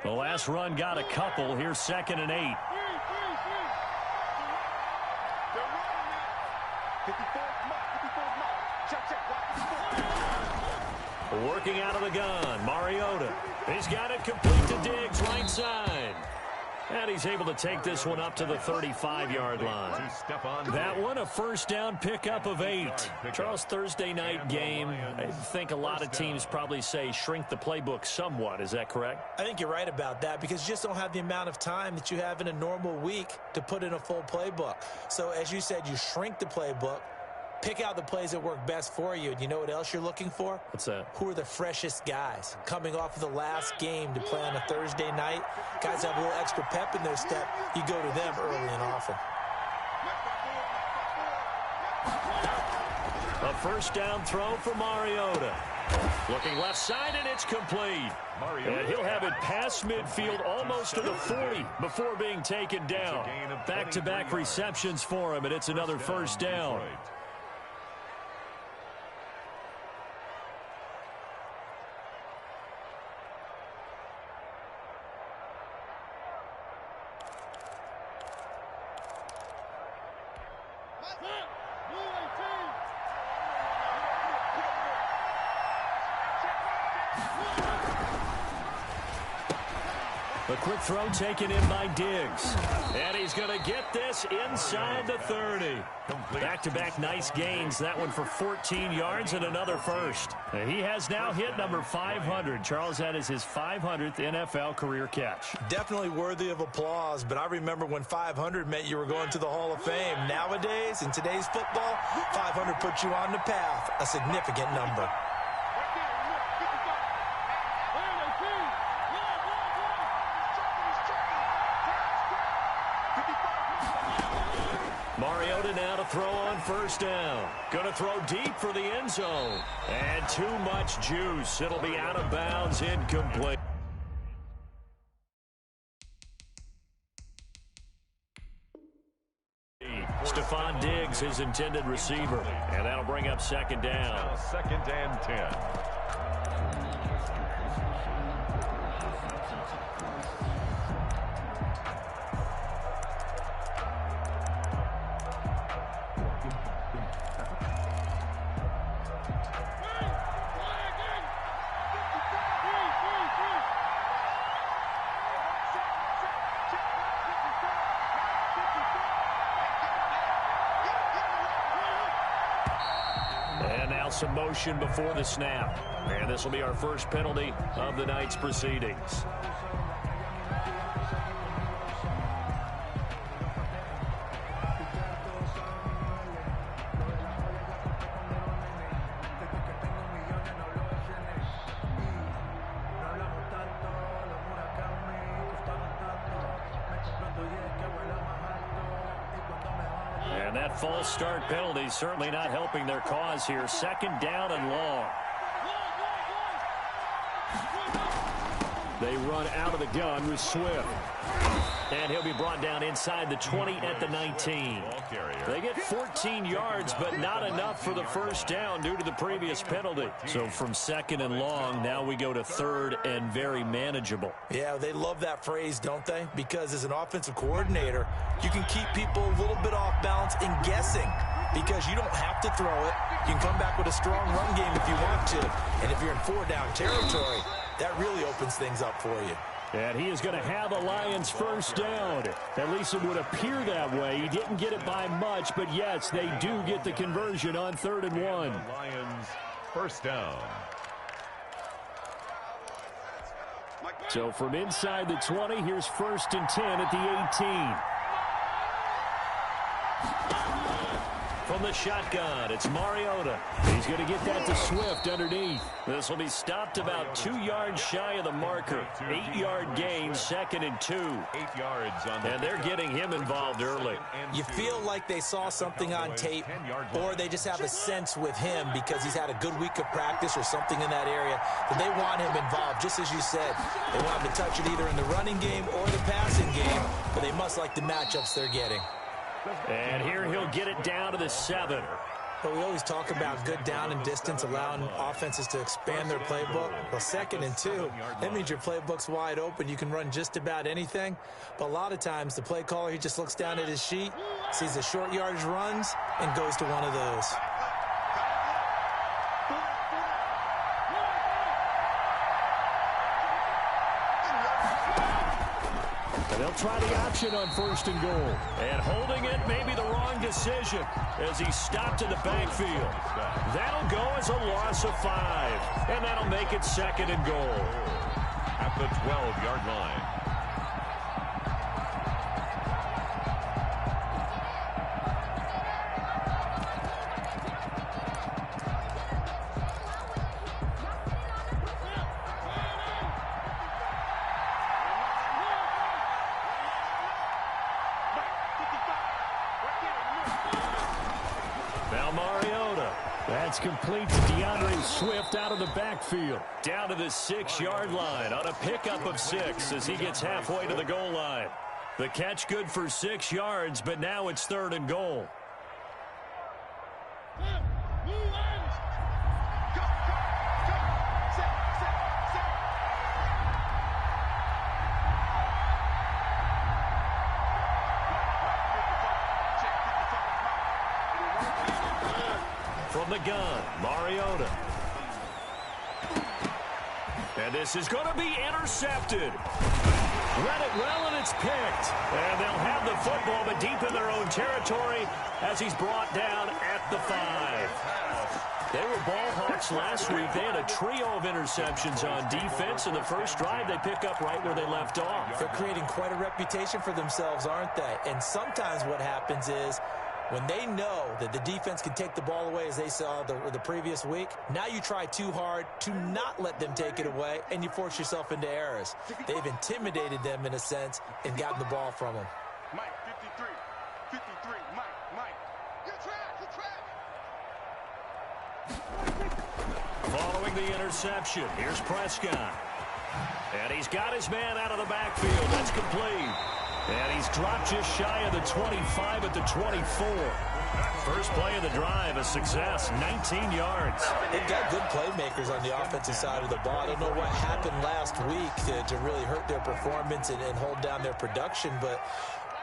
The last run got a couple. Here's 2nd and 8. Working out of the gun, Mariota. He's got it complete to Diggs, right side. And he's able to take this one up to the 35-yard line. That one, a first down pickup of 8. Charles, Thursday night game, I think a lot of teams probably say shrink the playbook somewhat. Is that correct? I think you're right about that because you just don't have the amount of time that you have in a normal week to put in a full playbook. So, as you said, you shrink the playbook. Pick out the plays that work best for you. And you know what else you're looking for? What's that? Who are the freshest guys? Coming off of the last game to play on a Thursday night, guys have a little extra pep in their step. You go to them early and often. A first down throw for Mariota. Looking left side, and it's complete. And he'll have it past midfield almost to the 40 before being taken down. Back-to-back receptions for him, and it's another first down. A quick throw taken in by Diggs. And he's going to get this inside the 30. Back-to-back nice gains. That one for 14 yards and another first. He has now hit number 500. Charles, that is his 500th NFL career catch. Definitely worthy of applause, but I remember when 500 meant you were going to the Hall of Fame. Nowadays, in today's football, 500 puts you on the path, a significant number. Mariota now to throw on first down. Going to throw deep for the end zone. And too much juice. It'll be out of bounds, incomplete. Stephon Diggs, his intended receiver. And that'll bring up second down. 2nd and 10. Some motion before the snap. And this will be our first penalty of the night's proceedings. And that false start penalty certainly not helping their cause here. 2nd down and long. They run out of the gun with Swift. And he'll be brought down inside the 20 at the 19. They get 14 yards, but not enough for the first down due to the previous penalty. So from 2nd and long, now we go to 3rd and very manageable. Yeah, they love that phrase, don't they? Because as an offensive coordinator, you can keep people a little bit off balance and guessing because you don't have to throw it. You can come back with a strong run game if you want to. And if you're in 4-down territory, that really opens things up for you. And he is going to have a Lions first down. At least it would appear that way. He didn't get it by much, but yes, they do get the conversion on 3rd and 1. Lions first down. So from inside the 20, here's 1st and 10 at the 18. From the shotgun, it's Mariota. He's going to get that to Swift underneath. This will be stopped about 2 yards shy of the marker. 8-yard gain, 2nd and 2. 8 yards on the. And they're getting him involved early. You feel like they saw something on tape, or they just have a sense with him because he's had a good week of practice or something in that area that they want him involved. Just as you said, they want him to touch it either in the running game or the passing game, but they must like the matchups they're getting. And here he'll get it down to the 7. But we always talk about good down and distance, allowing offenses to expand their playbook. Well, 2nd and 2, that means your playbook's wide open. You can run just about anything. But a lot of times, the play caller, he just looks down at his sheet, sees the short yardage runs, and goes to one of those. They'll try the option on 1st and goal. And holding it may be the wrong decision as he stopped in the backfield. That'll go as a loss of 5. And that'll make it 2nd and goal. At the 12-yard line. That's complete to DeAndre Swift out of the backfield. Down to the 6-yard line on a pickup of 6 as he gets halfway to the goal line. The catch good for 6 yards, but now it's 3rd and goal. From the gun, Mariota. And this is going to be intercepted. Read it well, and it's picked. And they'll have the football, but deep in their own territory as he's brought down at the 5. They were ball hawks last week. They had a trio of interceptions on defense. In the first drive, they pick up right where they left off. They're creating quite a reputation for themselves, aren't they? And sometimes what happens is, when they know that the defense can take the ball away, as they saw the previous week, now you try too hard to not let them take it away, and you force yourself into errors. They've intimidated them, in a sense, and gotten the ball from them. Mike, 53, Mike. You're trapped. Following the interception, here's Prescott. And he's got his man out of the backfield. That's complete. And he's dropped just shy of the 25 at the 24. First play of the drive, a success, 19 yards. They've got good playmakers on the offensive side of the ball. I don't know what happened last week to really hurt their performance and hold down their production, but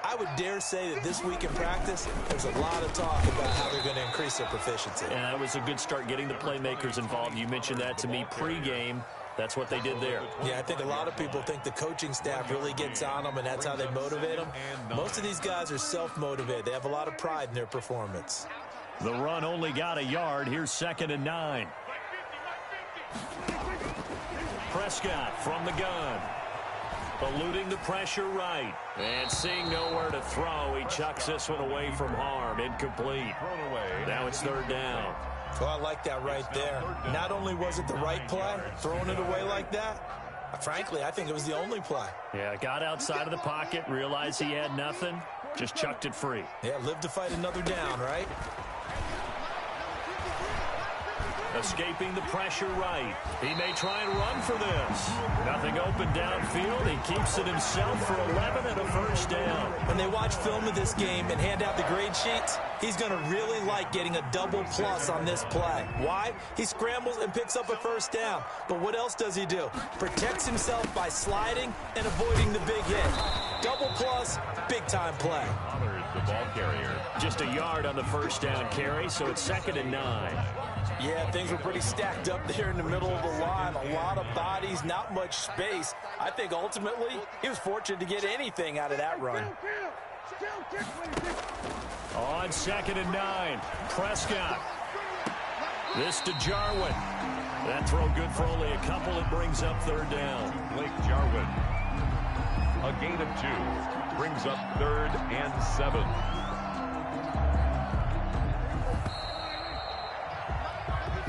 I would dare say that this week in practice, there's a lot of talk about how they're going to increase their proficiency. And that was a good start getting the playmakers involved. You mentioned that to me pregame. That's what they did there. Yeah, I think a lot of people think the coaching staff really gets on them, and that's how they motivate them. Most of these guys are self-motivated. They have a lot of pride in their performance. The run only got a yard. Here's 2nd and 9. Prescott from the gun. Eluding the pressure right. And seeing nowhere to throw, he chucks this one away from harm. Incomplete. Now it's 3rd down. Well, I like that right there. Not only was it the right play, throwing it away like that, frankly, I think it was the only play. Yeah, got outside of the pocket, realized he had nothing, just chucked it free. Yeah, live to fight another down, right? Escaping the pressure right. He may try and run for this. Nothing open downfield. He keeps it himself for 11 and a 1st down. When they watch film of this game and hand out the grade sheets, he's going to really like getting a double plus on this play. Why? He scrambles and picks up a 1st down. But what else does he do? Protects himself by sliding and avoiding the big hit. Double plus, big-time play. The ball carrier. Just a yard on the 1st down carry, so it's 2nd and 9. Yeah, things were pretty stacked up there in the middle of the line. A lot of bodies, not much space. I think ultimately he was fortunate to get anything out of that run. On 2nd and 9, Prescott. This to Jarwin. That throw good for only a couple. It brings up 3rd down. Blake Jarwin. A gain of 2. Brings up 3rd and 7.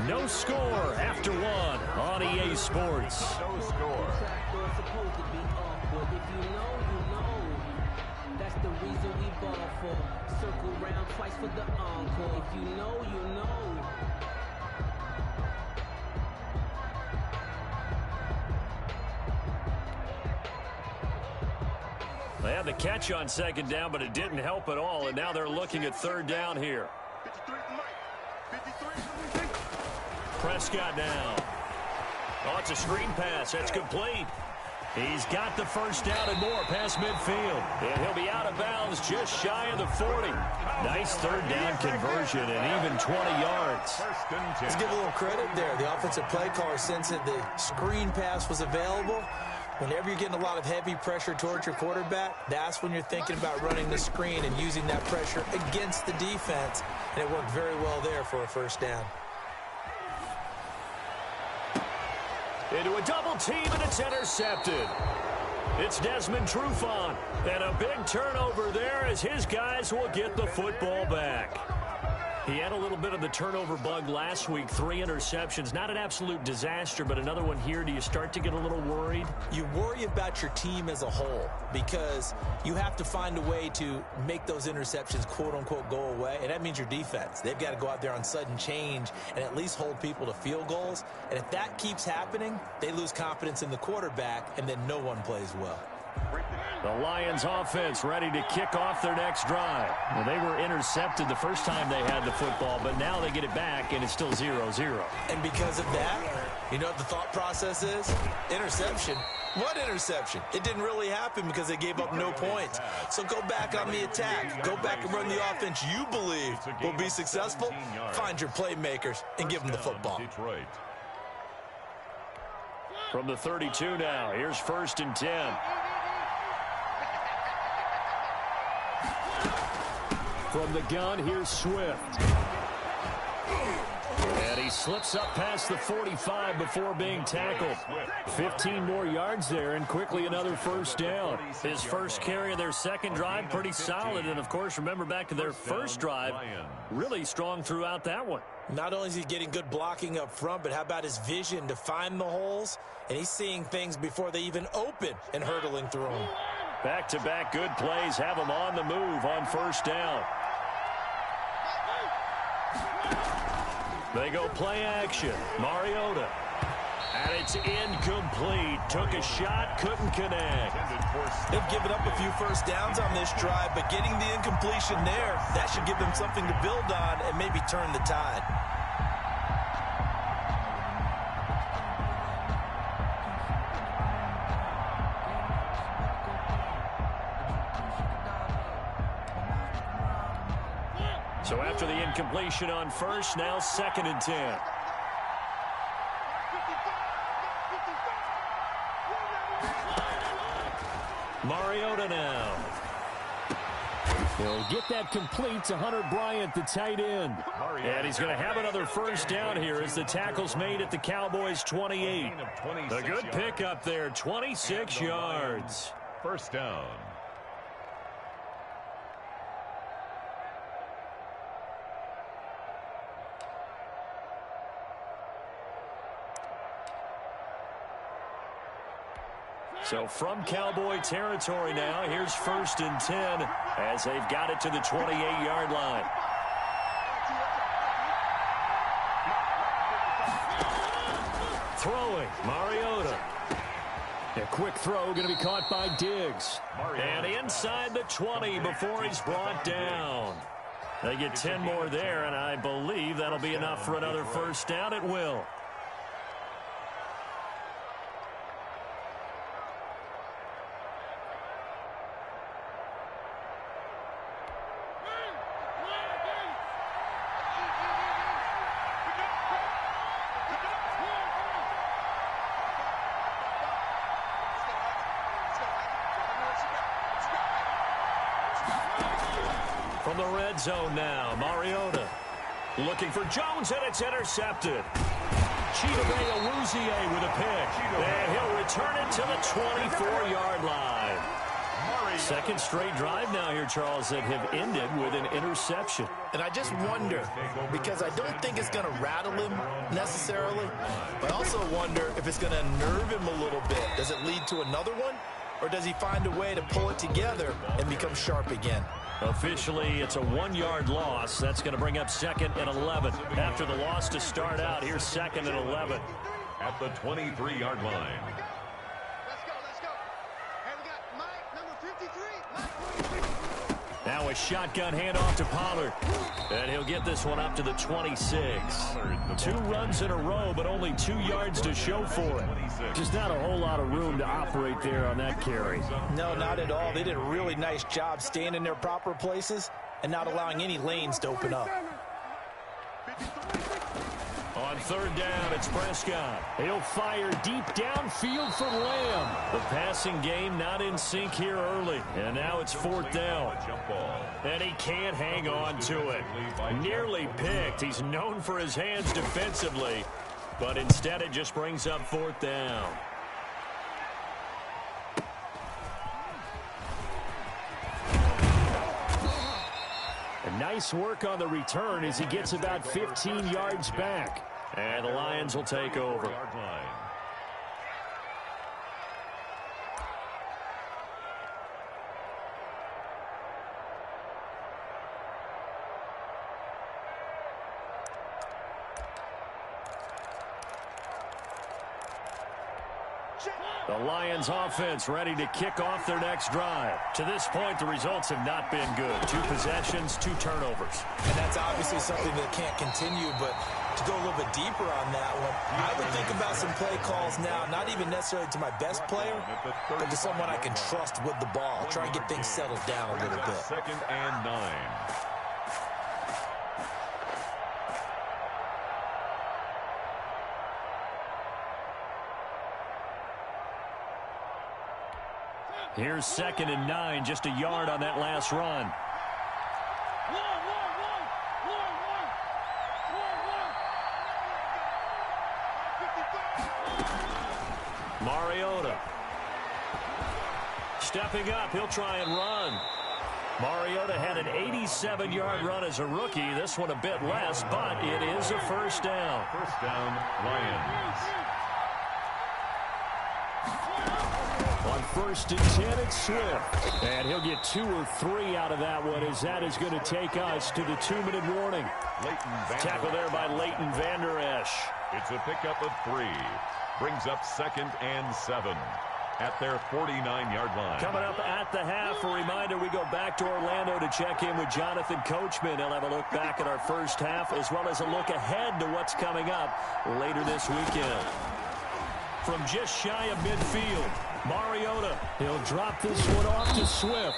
No score after 1 on EA Sports. No score. That's the reason we ball for. Circle round twice for the encore. If you know, you know. They had the catch on 2nd down, but it didn't help at all, and now they're looking at 3rd down here. Prescott now. Oh, it's a screen pass. That's complete. He's got the first down and more past midfield. And he'll be out of bounds just shy of the 40. Nice third down conversion and even 20 yards. Let's give a little credit there. The offensive play caller sensed that the screen pass was available. Whenever you're getting a lot of heavy pressure towards your quarterback, that's when you're thinking about running the screen and using that pressure against the defense. And it worked very well there for a first down. Into a double team, and it's intercepted. It's Desmond Trufant. And a big turnover there as his guys will get the football back. He had a little bit of the turnover bug last week, 3 interceptions. Not an absolute disaster, but another one here. Do you start to get a little worried? You worry about your team as a whole because you have to find a way to make those interceptions, quote-unquote, go away, and that means your defense. They've got to go out there on sudden change and at least hold people to field goals, and if that keeps happening, they lose confidence in the quarterback, and then no one plays well. The Lions offense ready to kick off their next drive. Well, they were intercepted the first time they had the football, but now they get it back, and it's still 0-0. And because of that, you know what the thought process is? Interception. What interception? It didn't really happen because they gave up no points. So go back on the attack. Go back and run the offense you believe will be successful. Find your playmakers and give them the football. From the 32 now, here's 1st and 10. From the gun, here's Swift. And he slips up past the 45 before being tackled. 15 more yards there, and quickly another first down. His first carry of their second drive, pretty solid. And, of course, remember back to their first drive, really strong throughout that one. Not only is he getting good blocking up front, but how about his vision to find the holes? And he's seeing things before they even open and hurdling through them. Back-to-back good plays have him on the move on first down. They go play action. Mariota. And it's incomplete. Took a shot, couldn't connect. They've given up a few first downs on this drive, but getting the incompletion there, that should give them something to build on and maybe turn the tide. So after the incompletion on first, now 2nd and 10. Mariota now. He'll get that complete to Hunter Bryant, the tight end. And he's going to have another first down here as the tackle's made at the Cowboys' 28. A good pickup there, 26 yards. First down. So from Cowboy territory now, here's 1st and 10 as they've got it to the 28-yard line. Throwing, Mariota. A quick throw going to be caught by Diggs. And inside the 20 before he's brought down. They get 10 more there, and I believe that'll be enough for another first down. It will. From the red zone now, Mariota looking for Jones, and it's intercepted. Chidobe Awuzie with a pick, and he'll return it to the 24-yard line. Second straight drive now here, Charles, that have ended with an interception. And I just wonder, because I don't think it's going to rattle him necessarily, but I also wonder if it's going to nerve him a little bit. Does it lead to another one, or does he find a way to pull it together and become sharp again? Officially, it's a 1-yard loss. That's going to bring up 2nd and 11. After the loss to start out, here's 2nd and 11. At the 23-yard line. Let's go. Hey, we got Mike, number 53. Now a shotgun handoff to Pollard. And he'll get this one up to the 26. 2 runs in a row, but only 2 yards to show for it. Just not a whole lot of room to operate there on that carry. No, not at all. They did a really nice job staying in their proper places and not allowing any lanes to open up. On 3rd down, it's Prescott. He'll fire deep downfield for Lamb. The passing game not in sync here early. And now it's 4th down. And he can't hang on to it. Nearly picked. He's known for his hands defensively. But instead it just brings up 4th down. Nice work on the return as he gets about 15 yards back. And the Lions will take over. The Lions offense ready to kick off their next drive. To this point, the results have not been good. 2 possessions, 2 turnovers. And that's obviously something that can't continue, but to go a little bit deeper on that one, I would think about some play calls now, not even necessarily to my best player, but to someone I can trust with the ball. Try and get things settled down a little bit. 2nd and 9. Here's 2nd and 9, just a yard on that last run. Mariota. Stepping up, he'll try and run. Mariota had an 87-yard run as a rookie. This one a bit less, but it is a 1st down. 1st down, Lions. On 1st and 10, it's Swift. And he'll get 2 or 3 out of that one, as that is going to take us to the 2-minute warning. Tackle there by Leighton Vander Esch. It's a pickup of 3. Brings up 2nd and 7 at their 49-yard line. Coming up at the half, a reminder, we go back to Orlando to check in with Jonathan Coachman. He'll have a look back at our first half, as well as a look ahead to what's coming up later this weekend. From just shy of midfield, Mariota, he'll drop this one off to Swift.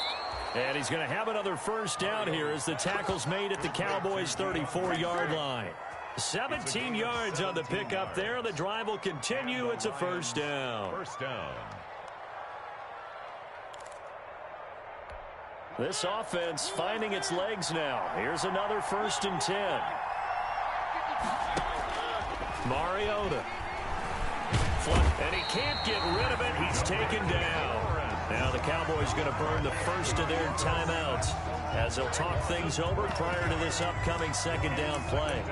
And he's going to have another 1st down here as the tackle's made at the Cowboys' 34-yard line. 17 yards on the pickup there. The drive will continue. It's a 1st down. 1st down. This offense finding its legs now. Here's another 1st and 10. Mariota. And he can't get rid of it. He's taken down. Now the Cowboys going to burn the first of their timeouts as they'll talk things over prior to this upcoming 2nd down play.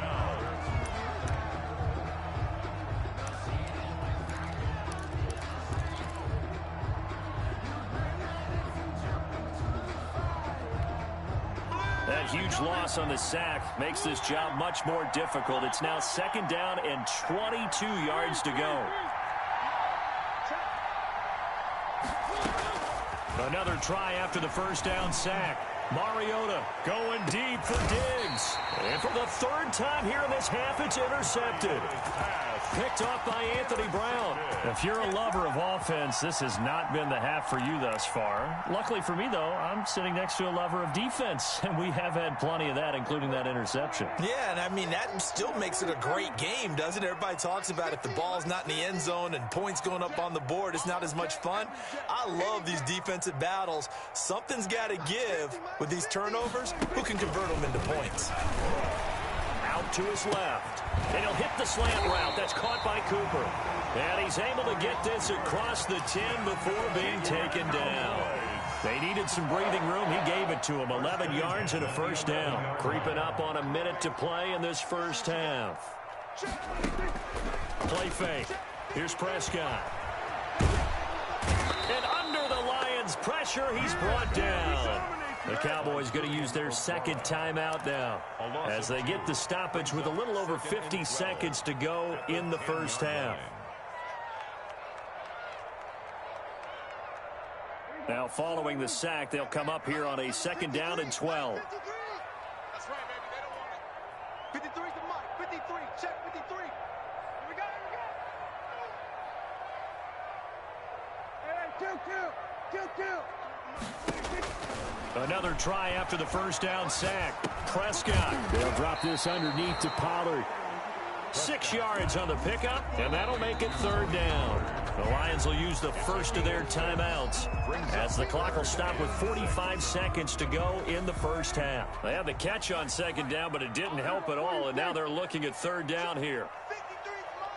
That huge loss on the sack makes this job much more difficult. It's now 2nd down and 22 yards to go. Another try after the 1st down sack. Mariota going deep for Diggs. And for the 3rd time here in this half, it's intercepted. Picked off by Anthony Brown. If you're a lover of offense, this has not been the half for you thus far. Luckily for me, though, I'm sitting next to a lover of defense, and we have had plenty of that, including that interception. Yeah, and I mean, that still makes it a great game, doesn't it? Everybody talks about if the ball's not in the end zone and points going up on the board, it's not as much fun. I love these defensive battles. Something's got to give with these turnovers. Who can convert them into points? Out to his left. And he'll hit the slant route. That's caught by Cooper. And he's able to get this across the 10 before being taken down. They needed some breathing room. He gave it to him. 11 yards and a 1st down. Creeping up on a minute to play in this 1st half. Play fake. Here's Prescott. And under the Lions' pressure, he's brought down. The Cowboys going to use their 2nd timeout now as they get the stoppage with a little over 50 seconds to go in the 1st half. Now, following the sack, they'll come up here on a 2nd down and 12. That's right, baby. They don't want it. 53's the mark. 53. Check 53. Here we go. Hey, kill. Another try after the 1st down sack. Prescott. They'll drop this underneath to Pollard. 6 yards on the pickup, and that'll make it 3rd down. The Lions will use the first of their timeouts as the clock will stop with 45 seconds to go in the 1st half. They had the catch on 2nd down, but it didn't help at all, and now they're looking at 3rd down here. 53's mark.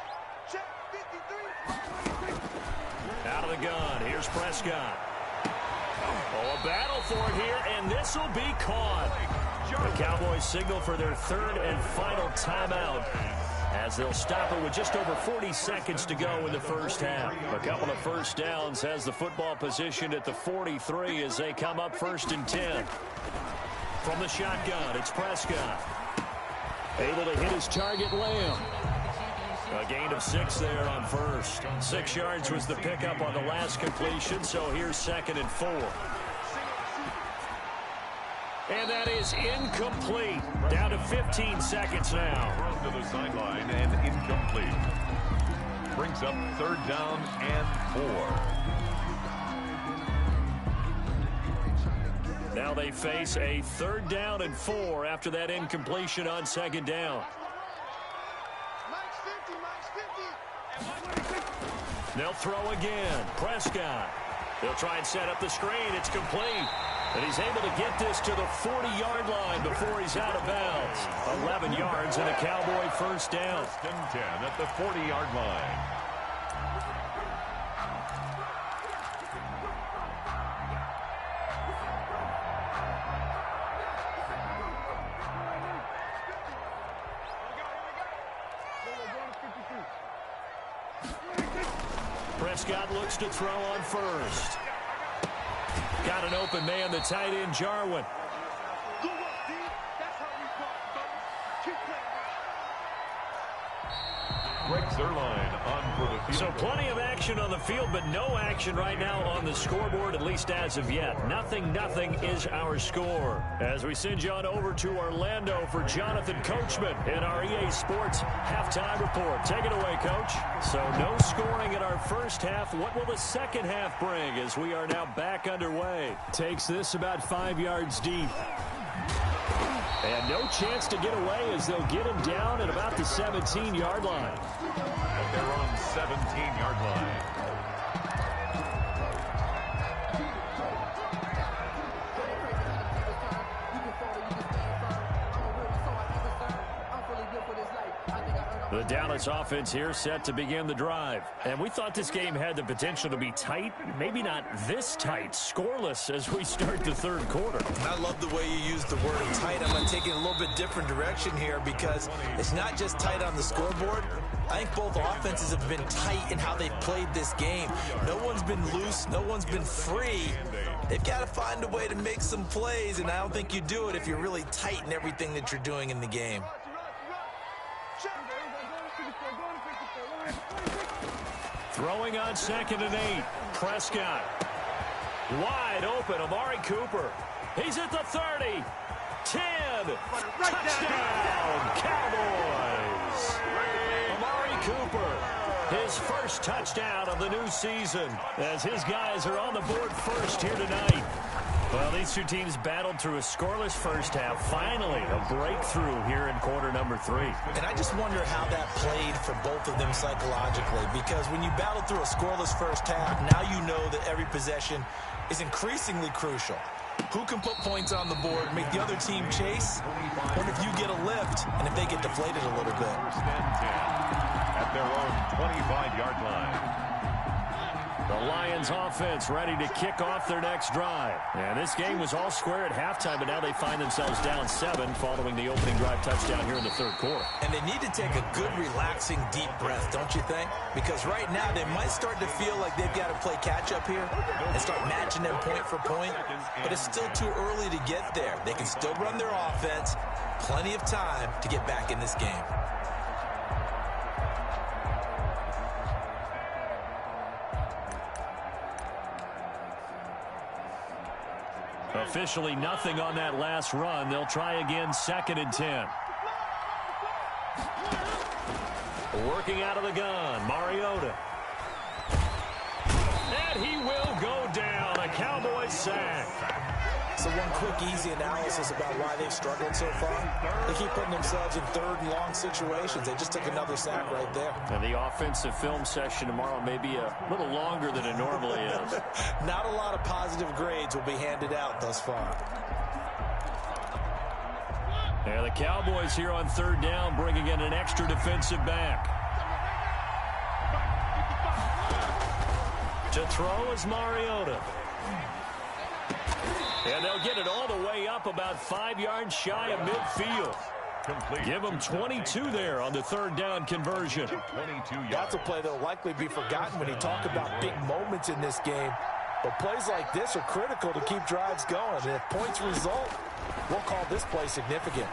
Check 53. Out of the gun, here's Prescott. Oh, a battle for it here, and this will be caught. The Cowboys signal for their 3rd and final timeout, as they'll stop it with just over 40 seconds to go in the 1st half. A couple of 1st downs has the football position at the 43 as they come up 1st and 10. From the shotgun, it's Prescott. Able to hit his target, Lamb. A gain of 6 there on 1st. 6 yards was the pickup on the last completion, so here's 2nd and 4. And that is incomplete. Down to 15 seconds now. Thrown to the sideline and incomplete. Brings up 3rd down and 4. Now they face a 3rd down and 4 after that incompletion on 2nd down. They'll throw again. Prescott. They'll try and set up the screen. It's complete. And he's able to get this to the 40-yard line before he's out of bounds. 11 yards and a Cowboy 1st down. 1st and 10 at the 40-yard line. Prescott looks to throw on 1st. Got an open man, the tight end, Jarwin. Good work, D. That's how we talk, fellas. Keep playing. Greg Zuerlein on for the field. So plenty of action on the field, but no action right now on the scoreboard, at least as of yet. Nothing is our score. As we send you on over to Orlando for Jonathan Coachman in our EA Sports halftime report. Take it away, Coach. So no scoring in our 1st half. What will the 2nd half bring as we are now back underway? Takes this about 5 yards deep. And no chance to get away as they'll get him down at about the 17-yard line. At their own 17-yard line. The Dallas offense here set to begin the drive. And we thought this game had the potential to be tight, maybe not this tight, scoreless as we start the 3rd quarter. I love the way you use the word tight. I'm going to take it a little bit different direction here because it's not just tight on the scoreboard. I think both offenses have been tight in how they've played this game. No one's been loose. No one's been free. They've got to find a way to make some plays, and I don't think you do it if you're really tight in everything that you're doing in the game. Throwing on 2nd and 8. Prescott. Wide open. Amari Cooper. He's at the 30. 10. Touchdown, Cowboys. Amari Cooper. His 1st touchdown of the new season as his guys are on the board first here tonight. Well, these two teams battled through a scoreless 1st half. Finally, a breakthrough here in quarter number 3. And I just wonder how that played for both of them psychologically, because when you battle through a scoreless 1st half, now you know that every possession is increasingly crucial. Who can put points on the board, make the other team chase, and if you get a lift, and if they get deflated a little bit. 1st and 10 at their own 25-yard line. The Lions offense ready to kick off their next drive. And this game was all square at halftime, but now they find themselves down 7 following the opening drive touchdown here in the 3rd quarter. And they need to take a good, relaxing, deep breath, don't you think? Because right now they might start to feel like they've got to play catch-up here and start matching them point for point. But it's still too early to get there. They can still run their offense. Plenty of time to get back in this game. Officially nothing on that last run. They'll try again, 2nd and 10. Working out of the gun, Mariota. And he will go down. A Cowboys sack. So one quick, easy analysis about why they've struggled so far. They keep putting themselves in 3rd and long situations. They just took another sack right there. And the offensive film session tomorrow may be a little longer than it normally is. Not a lot of positive grades will be handed out thus far. And the Cowboys here on 3rd down, bringing in an extra defensive back. To throw is Mariota. And they'll get it all the way up about 5 yards shy of midfield. Complete. Give them 22 there on the 3rd down conversion. 22 yards. That's a play that will likely be forgotten when you talk about big moments in this game. But plays like this are critical to keep drives going. And if points result, we'll call this play significant.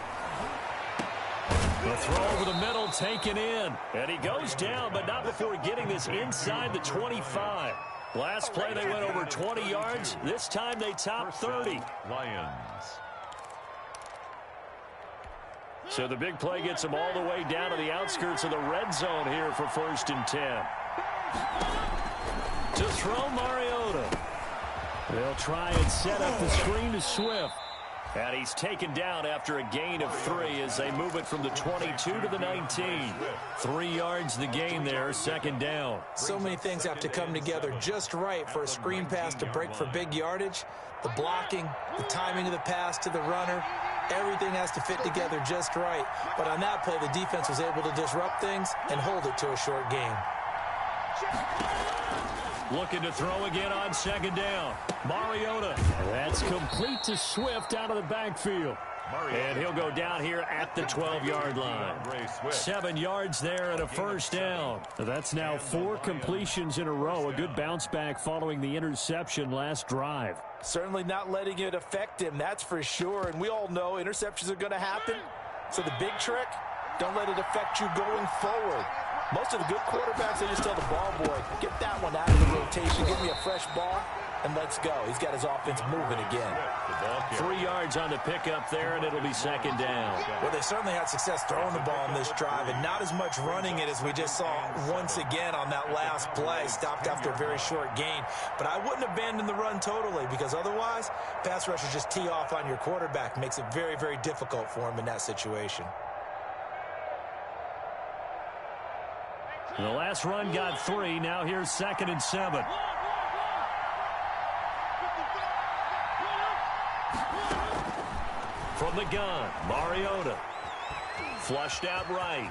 The throw over the middle taken in. And he goes down, but not before getting this inside the 25. Last play they went over 20 yards. This time they topped 30. Lions. So the big play gets them all the way down to the outskirts of the red zone here for 1st and 10. To throw Mariota. They'll try and set up the screen to Swift. And he's taken down after a gain of 3 as they move it from the 22 to the 19. 3 yards the gain there, 2nd down. So many things have to come together just right for a screen pass to break for big yardage. The blocking, the timing of the pass to the runner, everything has to fit together just right. But on that play, the defense was able to disrupt things and hold it to a short gain. Looking to throw again on 2nd down. Mariota. That's complete to Swift out of the backfield. And he'll go down here at the 12-yard line. 7 yards there and a 1st down. That's now 4 completions in a row. A good bounce back following the interception last drive. Certainly not letting it affect him, that's for sure. And we all know interceptions are going to happen. So the big trick, don't let it affect you going forward. Most of the good quarterbacks, they just tell the ball boy, get that one out of the rotation, give me a fresh ball, and let's go. He's got his offense moving again. 3 yards on the pickup there, and it'll be 2nd down. Well, they certainly had success throwing the ball on this drive, and not as much running it as we just saw once again on that last play. Stopped after a very short gain. But I wouldn't abandon the run totally, because otherwise, pass rushers just tee off on your quarterback. Makes it very, very difficult for him in that situation. The last run got 3. Now here's 2nd and 7. From the gun, Mariota. Flushed out right.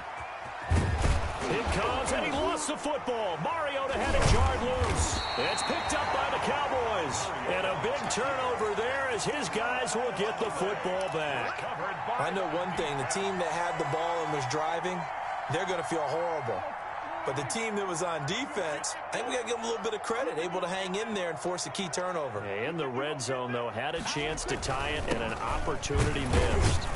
It comes, and he lost the football. Mariota had it jarred loose. It's picked up by the Cowboys. And a big turnover there as his guys will get the football back. I know one thing. The team that had the ball and was driving, they're going to feel horrible. But the team that was on defense, I think we got to give them a little bit of credit, able to hang in there and force a key turnover. In the red zone, though, had a chance to tie it and an opportunity missed.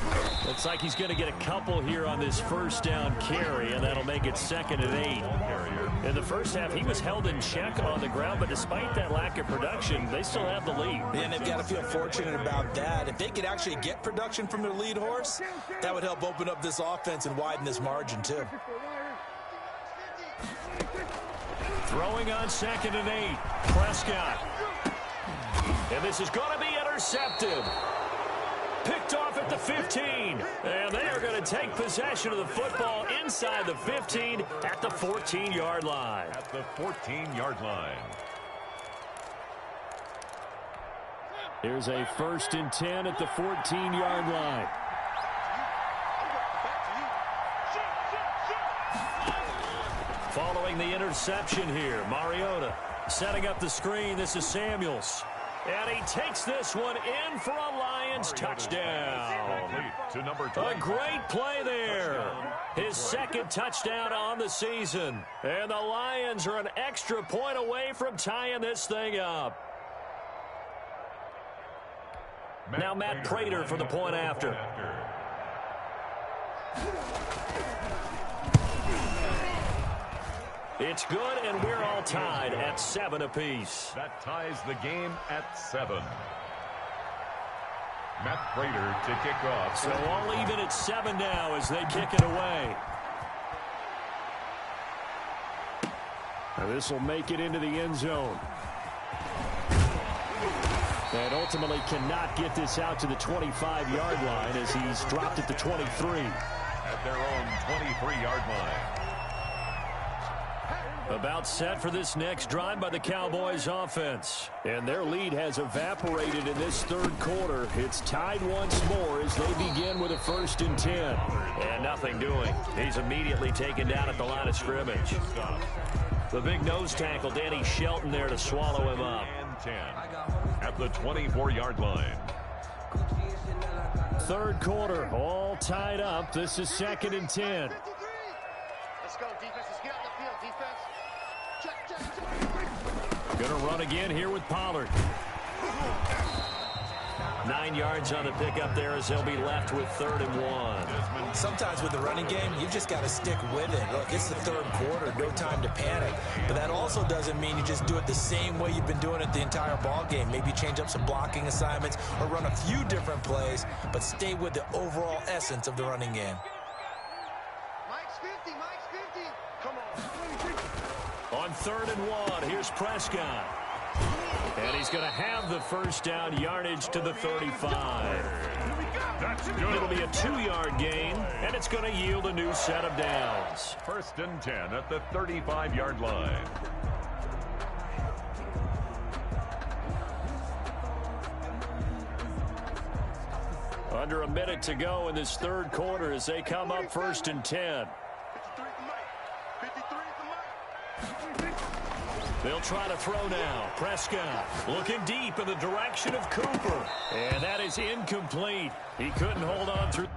Looks like he's going to get a couple here on this 1st down carry, and that'll make it 2nd and 8. In the first half, he was held in check on the ground, but despite that lack of production, they still have the lead. And they've got to feel fortunate about that. If they could actually get production from their lead horse, that would help open up this offense and widen this margin, too. Throwing on 2nd and 8. Prescott. And this is going to be intercepted. Picked off at the 15. And they are going to take possession of the football inside the 15 at the 14-yard line. At the 14-yard line. Here's a 1st and 10 at the 14-yard line. Following the interception here, Mariota setting up the screen. This is Samuels. And he takes this one in for a Lions touchdown. To number A great play there. His 2nd touchdown on the season. And the Lions are an extra point away from tying this thing up. Now Matt Prater for the point after. It's good, and we're all tied at 7 apiece. That ties the game at 7. Matt Prater to kick off. So all even at 7 now as they kick it away. This will make it into the end zone. And ultimately cannot get this out to the 25-yard line as he's dropped at the 23. At their own 23-yard line. About set for this next drive by the Cowboys offense. And their lead has evaporated in this third quarter. It's tied once more as they begin with a 1st and 10. And nothing doing. He's immediately taken down at the line of scrimmage. The big nose tackle, Danny Shelton, there to swallow him up. And 10 at the 24-yard line. Third quarter, all tied up. This is 2nd and 10. Let's go, defense. Let's get out the field, defense. Check. Gonna run again here with Pollard. 9 yards on the pickup there as they'll be left with 3rd and 1. Sometimes with the running game, you've just got to stick with it. Look, it's the third quarter, no time to panic. But that also doesn't mean you just do it the same way you've been doing it the entire ball game. Maybe change up some blocking assignments or run a few different plays, but stay with the overall essence of the running game. Mike's 50. Mike's 50. Come on. On 3rd and 1, here's Prescott. And he's going to have the first down, yardage to the 35. It'll be a 2-yard gain, and it's going to yield a new set of downs. 1st and 10 at the 35-yard line. Under a minute to go in this third quarter as they come up 1st and 10. 53 is the mic. They'll try to throw now. Prescott looking deep in the direction of Cooper. And that is incomplete. He couldn't hold on through.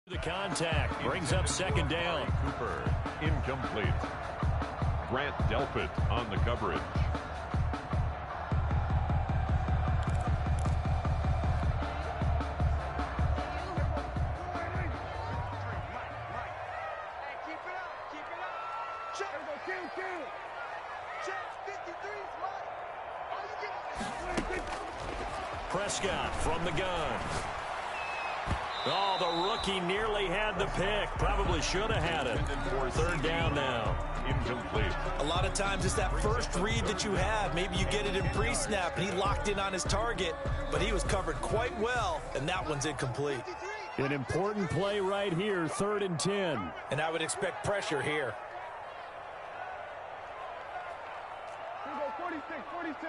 The contact brings up 2nd down. Cooper, incomplete. Grant Delpit on the coverage. Hey, keep it up. Keep it up. Check. Check. 53 is Mike. Prescott from the gun. Oh, the rookie nearly had the pick. Probably should have had it. 3rd down now. Incomplete. A lot of times it's that first read that you have. Maybe you get it in pre-snap, and he locked in on his target, but he was covered quite well, and that one's incomplete. An important play right here, 3rd and 10. And I would expect pressure here. 46.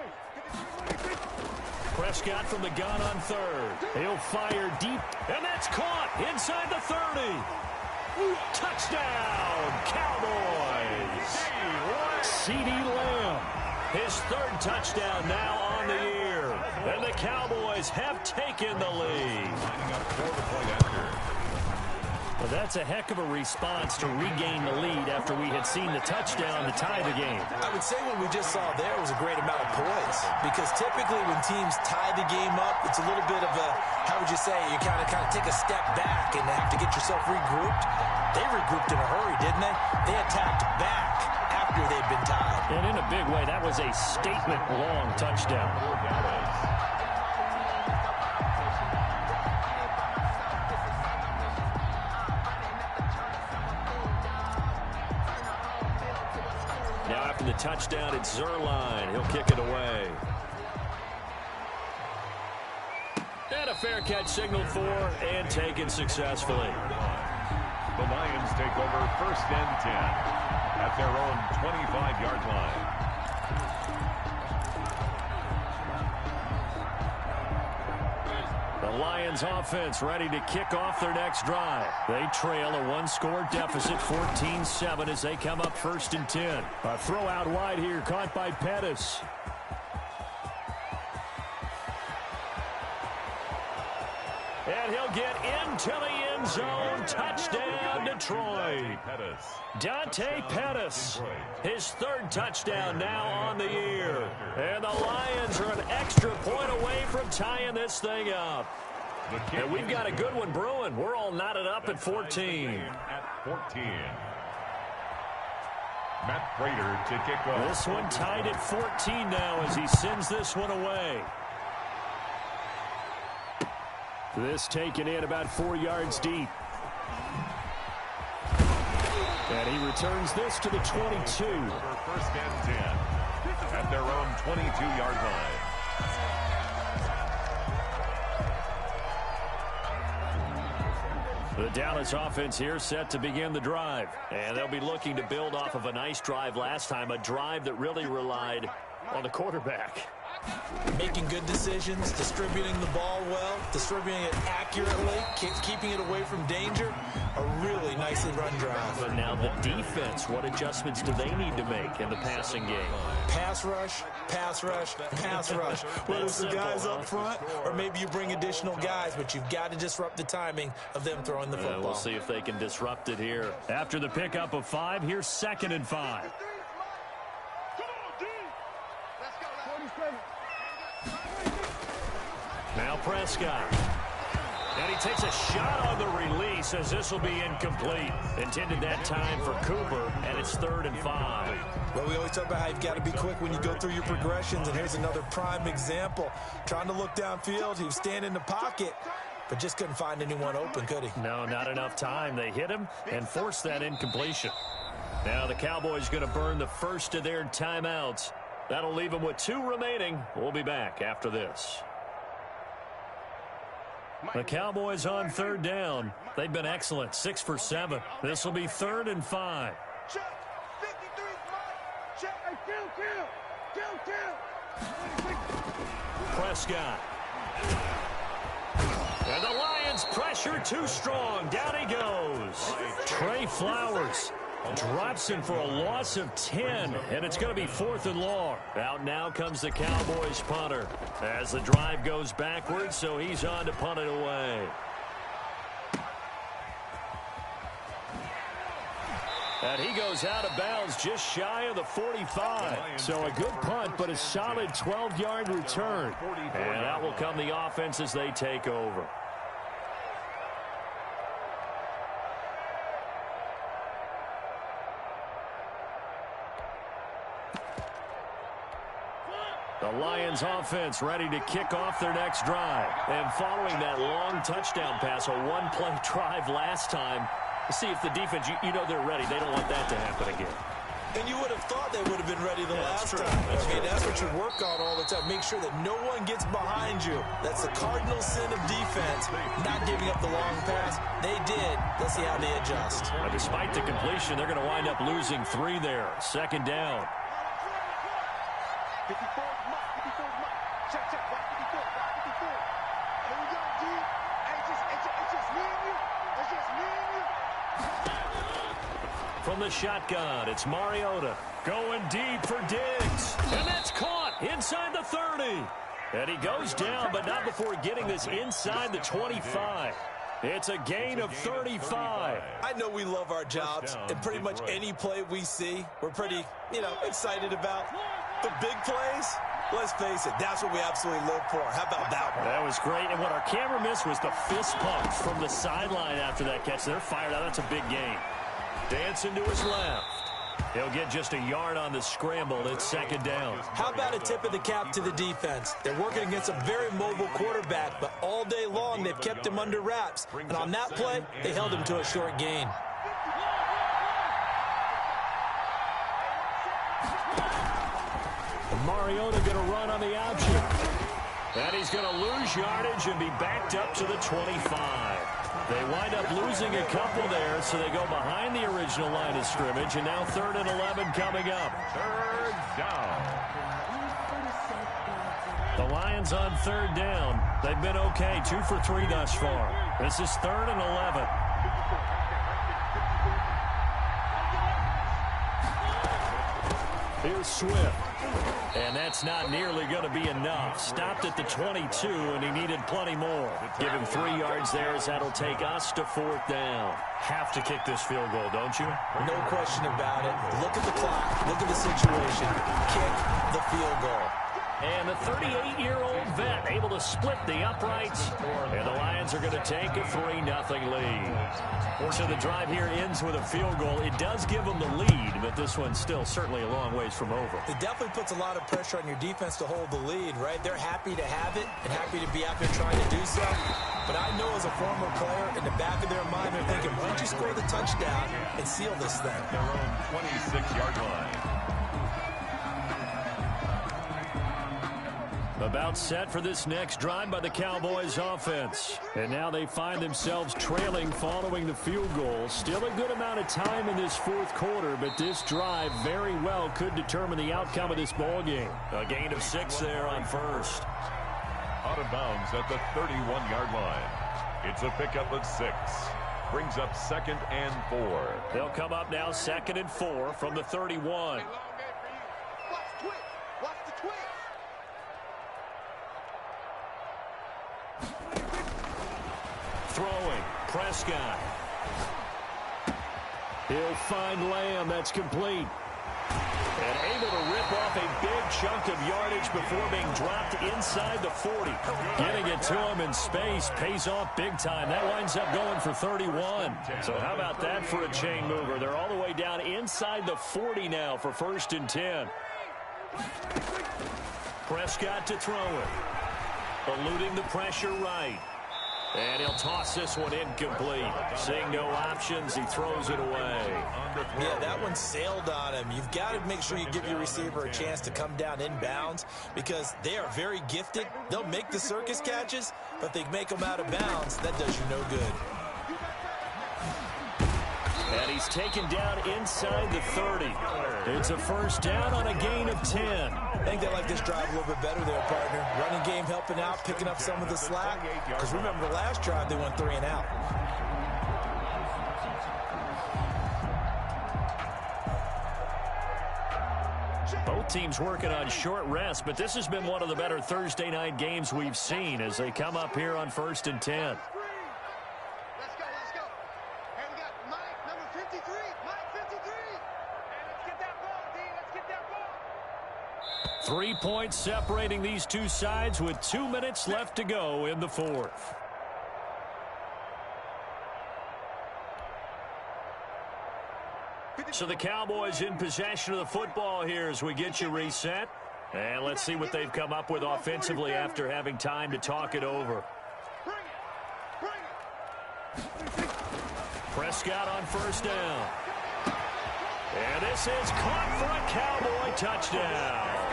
Prescott from the gun on 3rd. He'll fire deep, and that's caught inside the 30. Touchdown, Cowboys. CeeDee Lamb, his 3rd touchdown now on the year. And the Cowboys have taken the lead. Lining up for the point after. Well, that's a heck of a response to regain the lead after we had seen the touchdown to tie the game. I would say what we just saw there was a great amount of poise, because typically when teams tie the game up, it's a little bit of a, how would you say, you kind of take a step back and have to get yourself regrouped. They regrouped in a hurry, didn't they? They attacked back after they'd been tied. And in a big way, that was a statement-long touchdown. Now after the touchdown, it's Zuerlein. He'll kick it away. And a fair catch signaled for and taken successfully. The Lions take over 1st and 10 at their own 25-yard line. The Lions offense ready to kick off their next drive. They trail a one-score deficit, 14-7, as they come up 1st and 10. A throw out wide here, caught by Pettis. And he'll get into the end zone. Touchdown, Detroit. Dante Pettis, his 3rd touchdown now on the year. And the Lions are an extra point away from tying this thing up. And we've got a good one brewing. We're all knotted up at 14. At 14. Matt Prater to kick off. This one tied at 14 now as he sends this one away. This taken in about 4 yards deep. And he returns this to the 22. For 1st and 10 at their own 22-yard line. The Dallas offense here set to begin the drive. And they'll be looking to build off of a nice drive last time, a drive that really relied on the quarterback. Making good decisions, distributing the ball well, distributing it accurately, keeping it away from danger. A really nicely run drive. But now the defense, what adjustments do they need to make in the passing game? Pass rush, pass rush, pass rush. Whether it's the guys up front or maybe you bring additional guys, but you've got to disrupt the timing of them throwing the football. We'll see if they can disrupt it here. After the pickup of 5, here's 2nd and 5. Now Prescott. And he takes a shot on the release as this will be incomplete. Intended that time for Cooper, and it's 3rd and 5. Well, we always talk about how you've got to be quick when you go through your progressions, and here's another prime example. Trying to look downfield, he was standing in the pocket, but just couldn't find anyone open, could he? No, not enough time. They hit him and forced that incompletion. Now the Cowboys going to burn the first of their timeouts. That'll leave them with 2 remaining. We'll be back after this. The Cowboys on 3rd down. They've been excellent, 6 for 7. This will be 3rd and 5. Check. 53 Mike. Check. Hey, kill. Prescott. And the Lions pressure too strong. Down he goes. Trey Flowers drops him for a loss of 10, and it's going to be 4th and long. Out now comes the Cowboys punter as the drive goes backwards, so he's on to punt it away. And he goes out of bounds just shy of the 45. So a good punt, but a solid 12-yard return. And that will come the offense as they take over. The Lions offense ready to kick off their next drive. And following that long touchdown pass, a one-play drive last time, see if the defense, you know they're ready. They don't want that to happen again. And you would have thought they would have been ready the last time. That's what you work on all the time. Make sure that no one gets behind you. That's the cardinal sin of defense, not giving up the long pass. They did. Let's see how they adjust. Despite the completion, they're going to wind up losing 3 there. 2nd down. 54 Mike. Check. 54. Here we go, G. It's just me and you. It's just me and you. From the shotgun, it's Mariota going deep for Diggs. And that's caught inside the 30. And he goes down, but not before getting this inside the 25. It's a gain of 35. I know we love our jobs, and pretty much any play we see, we're pretty, excited about. The big plays, let's face it, that's what we absolutely live for. How about that one? That was great, and what our camera missed was the fist pump from the sideline after that catch. They're fired out. That's a big gain. Dancing to his left. He'll get just a yard on the scramble. It's 2nd down. How about a tip of the cap to the defense? They're working against a very mobile quarterback, but all day long they've kept him under wraps. And on that play, they held him to a short gain. Mariota going to run on the option. And he's going to lose yardage and be backed up to the 25. They wind up losing a couple there, so they go behind the original line of scrimmage, and now 3rd and 11 coming up. 3rd down. The Lions on 3rd down. They've been okay, 2 for 3 thus far. This is 3rd and 11. Here's Swift. And that's not nearly going to be enough. Stopped at the 22, and he needed plenty more. Give him 3 yards there as that'll take us to 4th down. Have to kick this field goal, don't you? No question about it. Look at the clock. Look at the situation. Kick the field goal. And the 38-year-old vet able to split the uprights. And the Lions are going to take a 3-0 lead. So the drive here ends with a field goal. It does give them the lead, but this one's still certainly a long ways from over. It definitely puts a lot of pressure on your defense to hold the lead, right? They're happy to have it and happy to be out there trying to do so. But I know as a former player, in the back of their mind, they're thinking, why don't you score the touchdown and seal this thing? Their own 26-yard line. About set for this next drive by the Cowboys offense. And now they find themselves trailing following the field goal. Still a good amount of time in this 4th quarter, but this drive very well could determine the outcome of this ball game. A gain of 6 there on 1st. Out of bounds at the 31-yard line. It's a pickup of 6. Brings up 2nd and 4. They'll come up now 2nd and 4 from the 31. Throwing, Prescott. He'll find Lamb. That's complete. And able to rip off a big chunk of yardage before being dropped inside the 40. Getting it to him in space pays off big time. That winds up going for 31. So how about that for a chain mover? They're all the way down inside the 40 now for 1st and 10. Prescott to throw it. Eluding the pressure right. And he'll toss this one incomplete. Seeing no options, he throws it away. Yeah, that one sailed on him. You've got to make sure you give your receiver a chance to come down inbounds because they are very gifted. They'll make the circus catches, but if they make them out of bounds, that does you no good. And he's taken down inside the 30. It's a 1st down on a gain of 10. I think they like this drive a little bit better there, partner. Running game helping out, picking up some of the slack. Because remember the last drive, they went 3 and out. Both teams working on short rest, but this has been one of the better Thursday night games we've seen as they come up here on 1st and 10. 3 points separating these two sides with 2 minutes left to go in the 4th. So the Cowboys in possession of the football here as we get you reset. And let's see what they've come up with offensively after having time to talk it over. Prescott on 1st down. And this is caught for a Cowboy touchdown.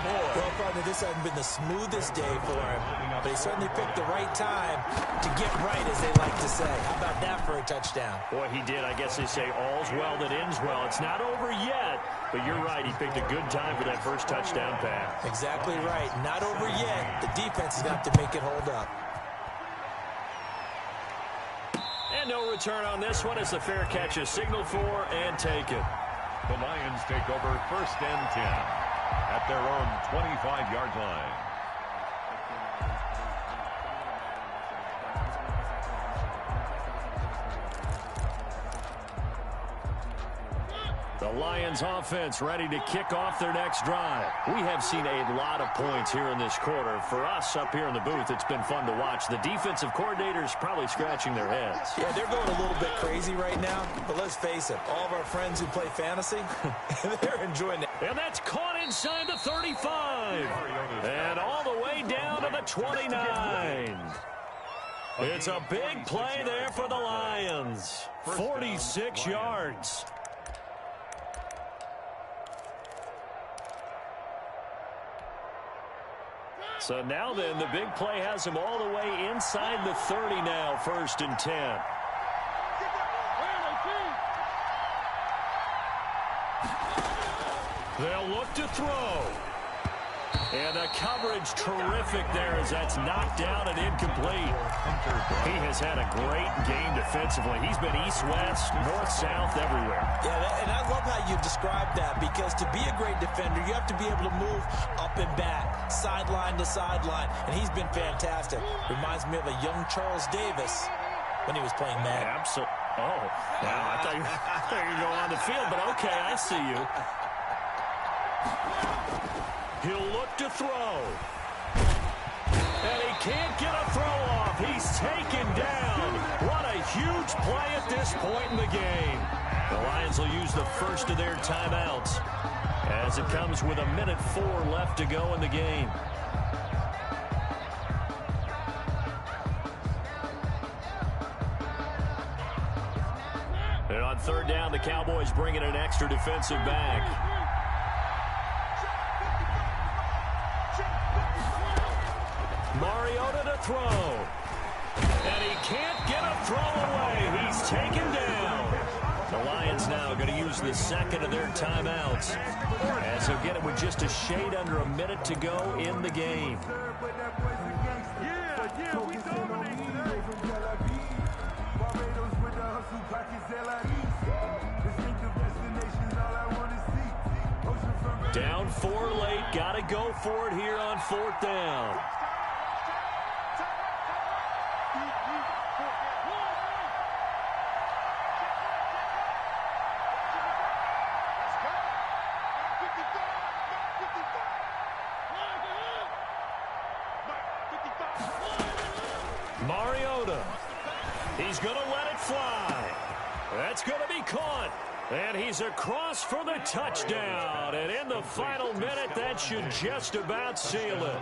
Well, partner, this hasn't been the smoothest day for him, but he certainly picked the right time to get right, as they like to say. How about that for a touchdown? Boy, he did. I guess they say all's well that ends well. It's not over yet, but you're right. He picked a good time for that first touchdown pass. Exactly right. Not over yet. The defense is going to have to make it hold up. And no return on this one as the fair catch is signaled for and taken. The Lions take over 1st and 10. At their own 25-yard line. The Lions offense ready to kick off their next drive. We have seen a lot of points here in this quarter. For us up here in the booth, it's been fun to watch. The defensive coordinators probably scratching their heads. Yeah, they're going a little bit crazy right now, but let's face it, all of our friends who play fantasy, they're enjoying it. And that's caught inside the 35. And all the way down to the 29. It's a big play there for the Lions. 46 yards. So now then, the big play has him all the way inside the 30 now, 1st and 10. They'll look to throw. And the coverage terrific there as that's knocked down and incomplete. He has had a great game defensively. He's been east-west, north-south, everywhere. Yeah, and I love how you describe that, because to be a great defender, you have to be able to move up and back, sideline to sideline, and he's been fantastic. Reminds me of a young Charles Davis when he was playing Madden. Absolutely. Oh, wow, I thought you were going to go on the field, but okay, I see you. He'll look to throw. And he can't get a throw off. He's taken down. What a huge play at this point in the game. The Lions will use the first of their timeouts as it comes with 1:04 left to go in the game. And on third down, the Cowboys bring in an extra defensive back. Mariota to throw. And he can't get a throw away. He's taken down. The Lions now going to use the second of their timeouts as they'll get it with just a shade under a minute to go in the game. Down 4 late. Got to go for it here on fourth down. Mariota. He's going to let it fly. That's going to be caught. And he's across for the touchdown. And in the final minute, that should just about seal it.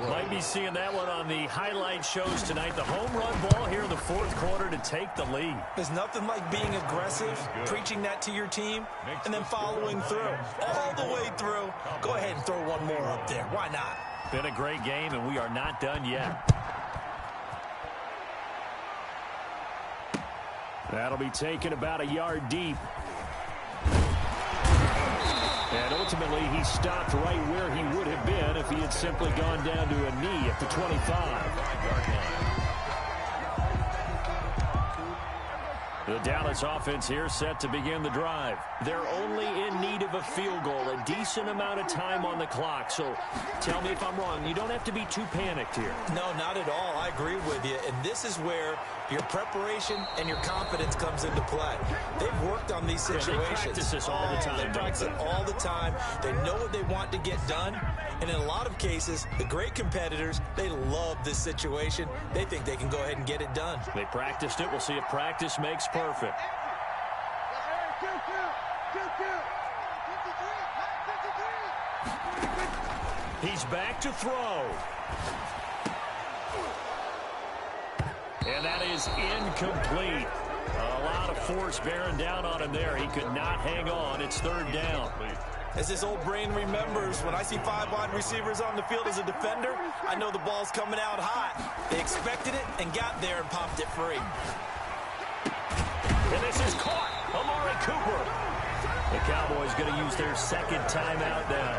Might be seeing that one on the highlight shows tonight. The home run ball here in the fourth quarter to take the lead. There's nothing like being aggressive, preaching that to your team, and then following through. All the way through. Go ahead and throw one more up there. Why not? Been a great game, and we are not done yet. That'll be taken about a yard deep. And ultimately, he stopped right where he would have been if he had simply gone down to a knee at the 25-yard line. The Dallas offense here set to begin the drive. They're only in need of a field goal, a decent amount of time on the clock. So tell me if I'm wrong. You don't have to be too panicked here. No, not at all. I agree with you. And this is where your preparation and your confidence comes into play. They've worked on these situations. Yeah, they practice this all the time. They practice it all the time. They know what they want to get done. And in a lot of cases, the great competitors, they love this situation. They think they can go ahead and get it done. They practiced it. We'll see if practice makes perfect. He's back to throw. And that is incomplete. A lot of force bearing down on him there. He could not hang on. It's third down. As his old brain remembers, when I see 5 wide receivers on the field as a defender, I know the ball's coming out hot. They expected it and got there and popped it free. And this is caught. Amari Cooper. The Cowboys going to use their second timeout now,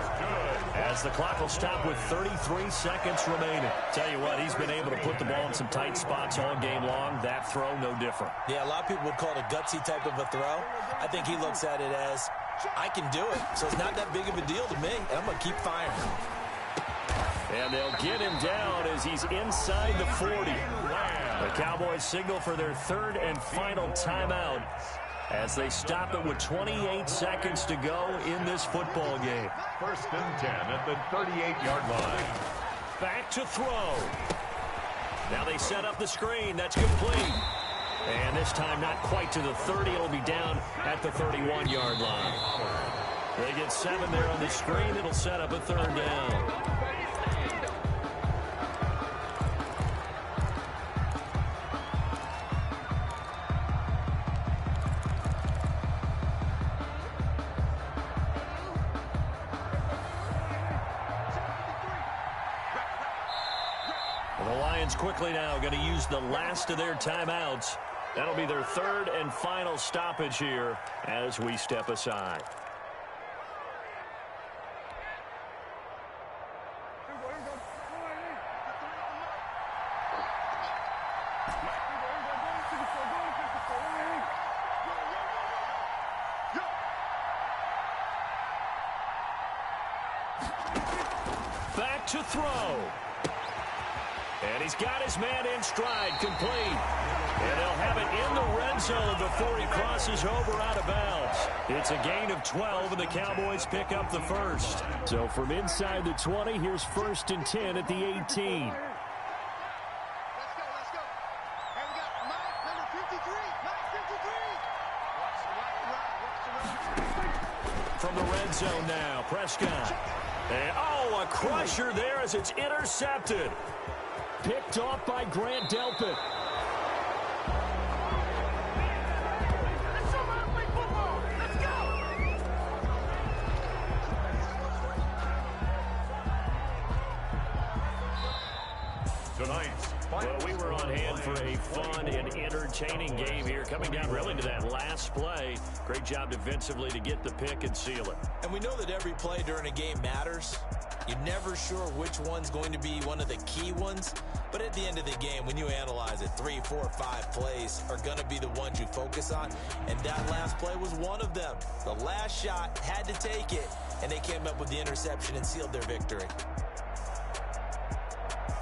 as the clock will stop with 33 seconds remaining. Tell you what, he's been able to put the ball in some tight spots all game long. That throw, no different. Yeah, a lot of people would call it a gutsy type of a throw. I think he looks at it as, I can do it, so it's not that big of a deal to me, and I'm going to keep firing. And they'll get him down as he's inside the 40. The Cowboys signal for their third and final timeout as they stop it with 28 seconds to go in this football game. First and 10 at the 38-yard line. Back to throw. Now they set up the screen. That's complete. And this time not quite to the 30. It'll be down at the 31-yard line. They get 7 there on the screen. It'll set up a third down. Quickly now going to use the last of their timeouts. That'll be their third and final stoppage here as we step aside. Back to throw. And he's got his man in stride, complete. And he'll have it in the red zone before he crosses over out of bounds. It's a gain of 12, and the Cowboys pick up the first. So from inside the 20, here's 1st and 10 at the 18. Let's go. And we got Mike, number 53. Mike, 53. From the red zone now, Prescott. And, oh, a crusher there as it's intercepted. Picked off by Grant Delpit. Well, we were on hand for a fun and entertaining game here, coming down really to that last play. Great job defensively to get the pick and seal it. And we know that every play during a game matters. You're never sure which one's going to be one of the key ones. But at the end of the game, when you analyze it, 3, 4, 5 plays are going to be the ones you focus on. And that last play was one of them. The last shot had to take it, and they came up with the interception and sealed their victory.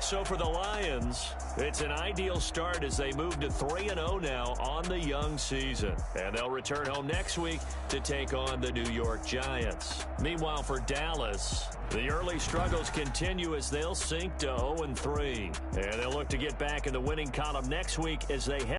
So for the Lions, it's an ideal start as they move to 3-0 now on the young season. And they'll return home next week to take on the New York Giants. Meanwhile, for Dallas, the early struggles continue as they'll sink to 0-3. And they'll look to get back in the winning column next week as they head